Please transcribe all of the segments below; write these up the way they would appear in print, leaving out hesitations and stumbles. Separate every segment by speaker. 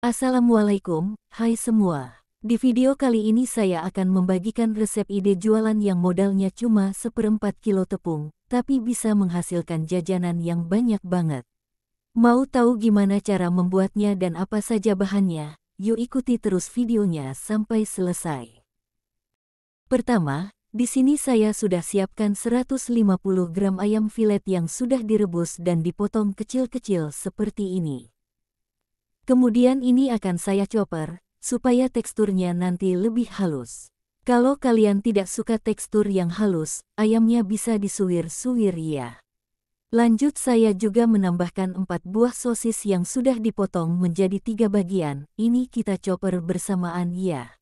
Speaker 1: Assalamualaikum, hai semua. Di video kali ini saya akan membagikan resep ide jualan yang modalnya cuma 1/4 kilo tepung, tapi bisa menghasilkan jajanan yang banyak banget. Mau tahu gimana cara membuatnya dan apa saja bahannya? Yuk ikuti terus videonya sampai selesai. Pertama, di sini saya sudah siapkan 150 gram ayam filet yang sudah direbus dan dipotong kecil-kecil seperti ini. Kemudian ini akan saya chopper, supaya teksturnya nanti lebih halus. Kalau kalian tidak suka tekstur yang halus, ayamnya bisa disuwir-suwir ya. Lanjut saya juga menambahkan 4 buah sosis yang sudah dipotong menjadi 3 bagian, ini kita chopper bersamaan ya.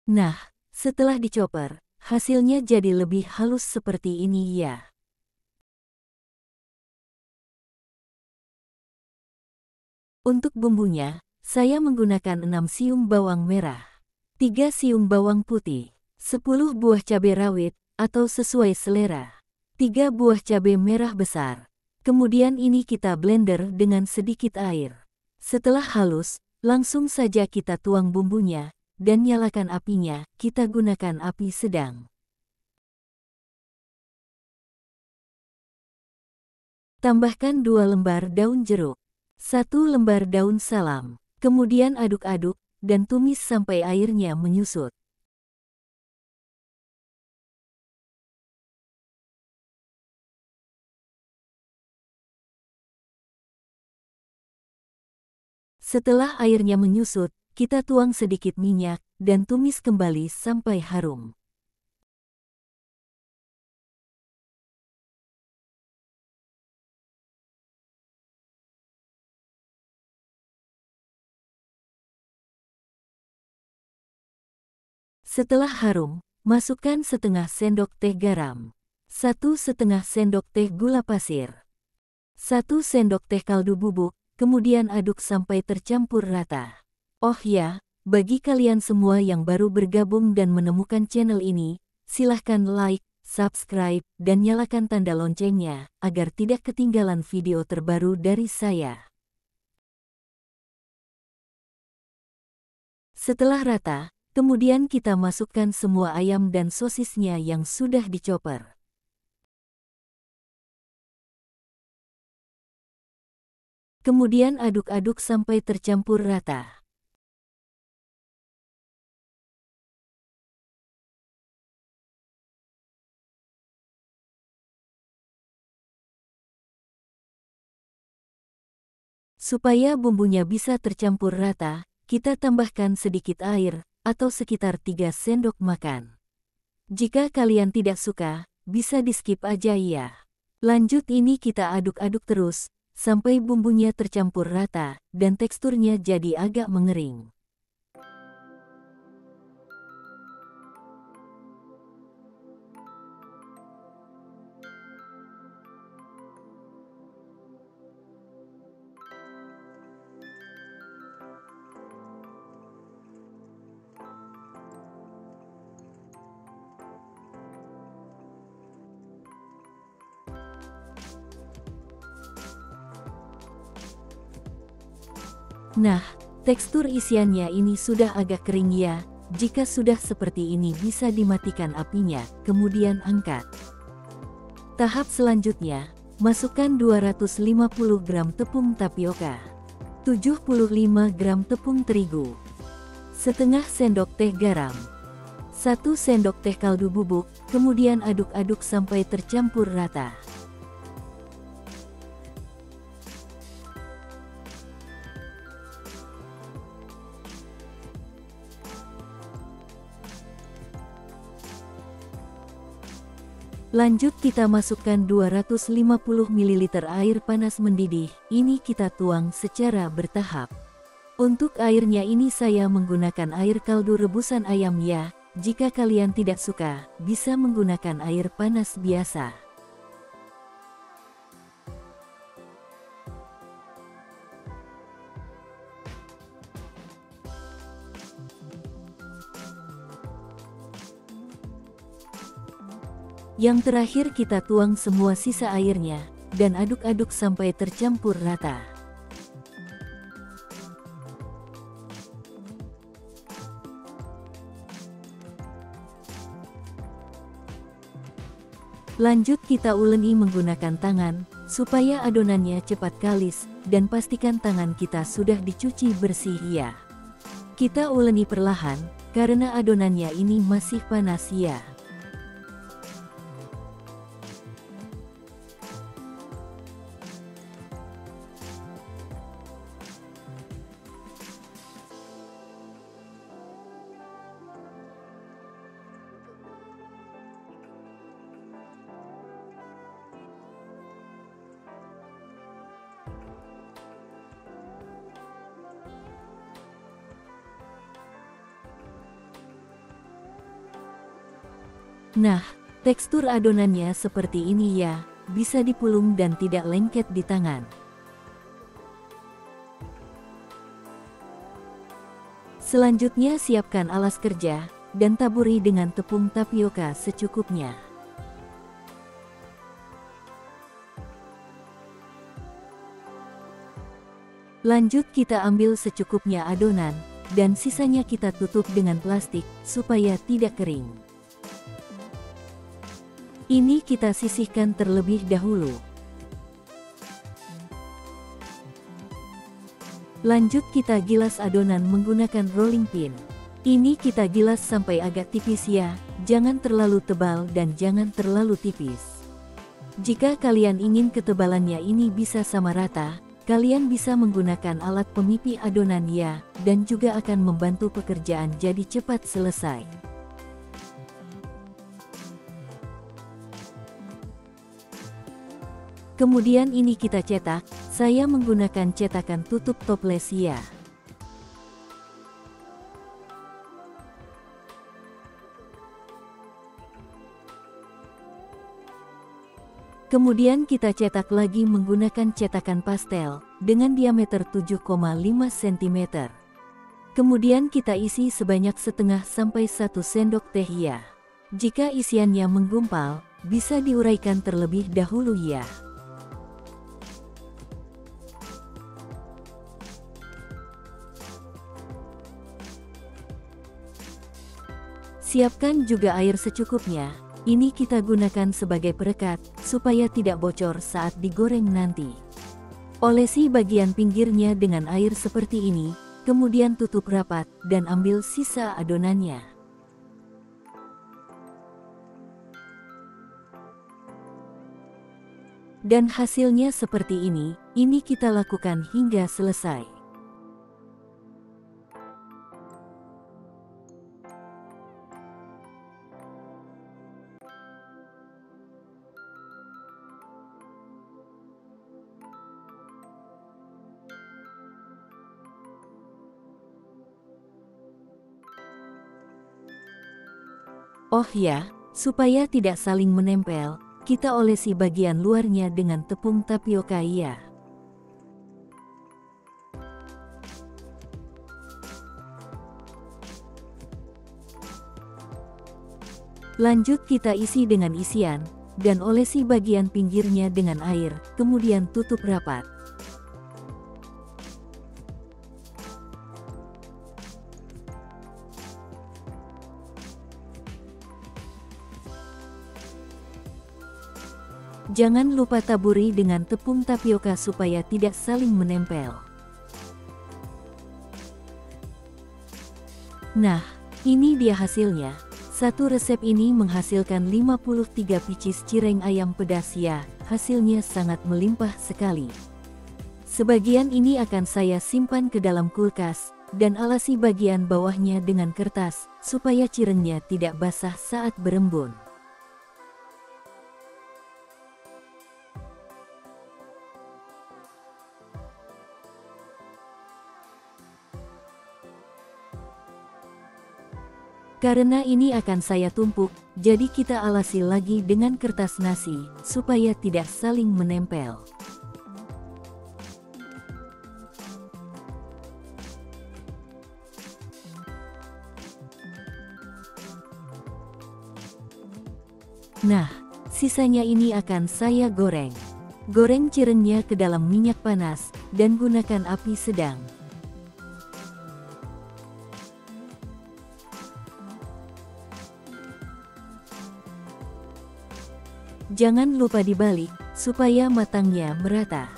Speaker 1: Nah, setelah dichopper, hasilnya jadi lebih halus seperti ini ya. Untuk bumbunya, saya menggunakan 6 siung bawang merah, 3 siung bawang putih, 10 buah cabai rawit, atau sesuai selera, 3 buah cabai merah besar. Kemudian ini kita blender dengan sedikit air. Setelah halus, langsung saja kita tuang bumbunya, dan nyalakan apinya, kita gunakan api sedang. Tambahkan 2 lembar daun jeruk, 1 lembar daun salam, kemudian aduk-aduk, dan tumis sampai airnya menyusut. Setelah airnya menyusut, kita tuang sedikit minyak, dan tumis kembali sampai harum. Setelah harum, masukkan setengah sendok teh garam, 1,5 sendok teh gula pasir, 1 sendok teh kaldu bubuk, kemudian aduk sampai tercampur rata. Oh ya, bagi kalian semua yang baru bergabung dan menemukan channel ini, silahkan like, subscribe, dan nyalakan tanda loncengnya, agar tidak ketinggalan video terbaru dari saya. Setelah rata, kemudian kita masukkan semua ayam dan sosisnya yang sudah dichopper. Kemudian aduk-aduk sampai tercampur rata. Supaya bumbunya bisa tercampur rata, kita tambahkan sedikit air, atau sekitar 3 sendok makan. Jika kalian tidak suka, bisa di-skip aja ya. Lanjut ini kita aduk-aduk terus, sampai bumbunya tercampur rata, dan teksturnya jadi agak mengering. Nah, tekstur isiannya ini sudah agak kering ya. Jika sudah seperti ini bisa dimatikan apinya, kemudian angkat. Tahap selanjutnya, masukkan 250 gram tepung tapioka, 75 gram tepung terigu, setengah sendok teh garam, 1 sendok teh kaldu bubuk, kemudian aduk-aduk sampai tercampur rata. Lanjut kita masukkan 250 ml air panas mendidih, ini kita tuang secara bertahap. Untuk airnya ini saya menggunakan air kaldu rebusan ayam ya, Jika kalian tidak suka, bisa menggunakan air panas biasa. Yang terakhir kita tuang semua sisa airnya, dan aduk-aduk sampai tercampur rata. Lanjut kita uleni menggunakan tangan, supaya adonannya cepat kalis, dan pastikan tangan kita sudah dicuci bersih ya. Kita uleni perlahan, karena adonannya ini masih panas ya. Nah, tekstur adonannya seperti ini ya, bisa dipulung dan tidak lengket di tangan. Selanjutnya siapkan alas kerja, dan taburi dengan tepung tapioka secukupnya. Lanjut kita ambil secukupnya adonan, dan sisanya kita tutup dengan plastik, supaya tidak kering. Ini kita sisihkan terlebih dahulu. Lanjut kita gilas adonan menggunakan rolling pin. Ini kita gilas sampai agak tipis ya, jangan terlalu tebal dan jangan terlalu tipis. Jika kalian ingin ketebalannya ini bisa sama rata, kalian bisa menggunakan alat pemipih adonan ya, dan juga akan membantu pekerjaan jadi cepat selesai. Kemudian ini kita cetak, saya menggunakan cetakan tutup toples ya. Kemudian kita cetak lagi menggunakan cetakan pastel, dengan diameter 7,5 cm. Kemudian kita isi sebanyak setengah sampai 1 sendok teh ya. Jika isiannya menggumpal, bisa diuraikan terlebih dahulu ya. Siapkan juga air secukupnya, ini kita gunakan sebagai perekat, supaya tidak bocor saat digoreng nanti. Olesi bagian pinggirnya dengan air seperti ini, kemudian tutup rapat, dan ambil sisa adonannya. Dan hasilnya seperti ini kita lakukan hingga selesai. Oh ya, supaya tidak saling menempel, kita olesi bagian luarnya dengan tepung tapioka ya. Lanjut kita isi dengan isian, dan olesi bagian pinggirnya dengan air, kemudian tutup rapat. Jangan lupa taburi dengan tepung tapioka supaya tidak saling menempel. Nah, ini dia hasilnya. Satu resep ini menghasilkan 53 pieces cireng ayam pedas ya, hasilnya sangat melimpah sekali. Sebagian ini akan saya simpan ke dalam kulkas, dan alasi bagian bawahnya dengan kertas, supaya cirengnya tidak basah saat berembun. Karena ini akan saya tumpuk, jadi kita alasi lagi dengan kertas nasi, supaya tidak saling menempel. Nah, sisanya ini akan saya goreng. Goreng cirengnya ke dalam minyak panas, dan gunakan api sedang. Jangan lupa dibalik, supaya matangnya merata.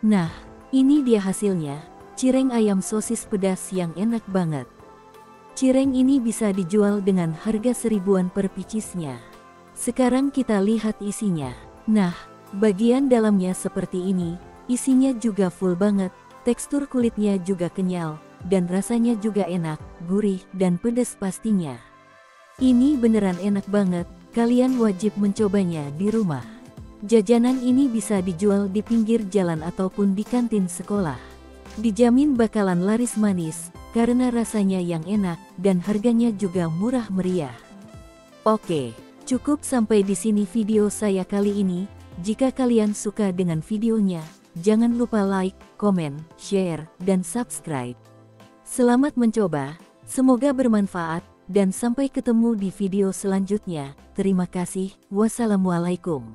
Speaker 1: Nah, ini dia hasilnya, cireng ayam sosis pedas yang enak banget. Cireng ini bisa dijual dengan harga 1000-an per picisnya. Sekarang kita lihat isinya. Nah, bagian dalamnya seperti ini, isinya juga full banget, tekstur kulitnya juga kenyal, dan rasanya juga enak, gurih, dan pedas pastinya. Ini beneran enak banget, kalian wajib mencobanya di rumah. Jajanan ini bisa dijual di pinggir jalan ataupun di kantin sekolah. Dijamin bakalan laris manis, karena rasanya yang enak dan harganya juga murah meriah. Oke, cukup sampai di sini video saya kali ini. Jika kalian suka dengan videonya, jangan lupa like, komen, share, dan subscribe. Selamat mencoba, semoga bermanfaat, dan sampai ketemu di video selanjutnya. Terima kasih, wassalamualaikum.